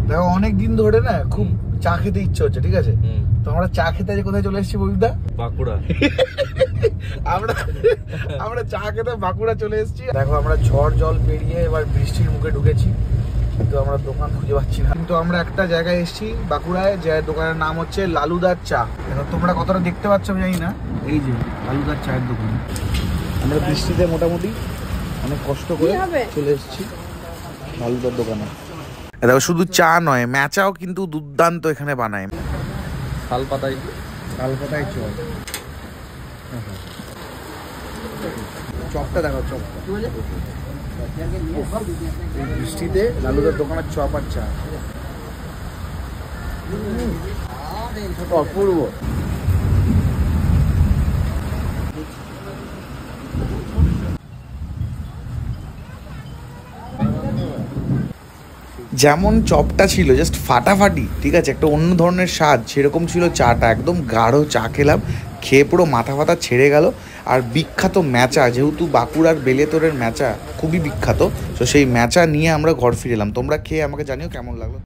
দেখো অনেক দিন ধরে না খুব চা খেতে ইচ্ছে হচ্ছে, ঠিক আছে? তো আমরা চা খেতে কোথায় চলে এসেছি ববিদা? বাঁকুড়া। আমরা চা খেতে বাঁকুড়া চলে এসেছি। দেখো আমরা ঝড় জল পেরিয়ে এবার বৃষ্টির মুখে ঢুকেছি, কিন্তু আমরা দোকান খুঁজে পাচ্ছি না। কিন্তু আমরা একটা জায়গায় এসেছি বাঁকুড়ায়, যে দোকানের নাম হচ্ছে লালুদার চা। এখন তোমরা কতটা দেখতে পাচ্ছ আমি জানি না, এই যে লালুদার চায়ের দোকান। আমরা বৃষ্টিতে মোটামুটি অনেক কষ্ট করে চলে এসেছি লালুদার দোকানে। দেখো শুধু চা নয়, ম্যাচাও কিন্তু দুর্দান্ত এখানে বানায়। শালপাতায় চপ। চপটা দেখো, চপটা বৃষ্টিতে লালুদার দোকানের চপ আর চা অপূর্ব। যেমন চপটা ছিল জাস্ট ফাটাফাটি, ঠিক আছে, একটা অন্য ধরনের স্বাদ, সেরকম ছিল চাটা। একদম গাঢ় চা খেলাম, খেয়ে পুরো মাথা ফাতা ছেড়ে গেল। আর বিখ্যাত ম্যাচা, যেহেতু বাঁকুড়ার বেলেতরের ম্যাচা খুবই বিখ্যাত, তো সেই ম্যাচা নিয়ে আমরা ঘর ফিরে এলাম। তোমরা খেয়ে আমাকে জানিও কেমন লাগলো।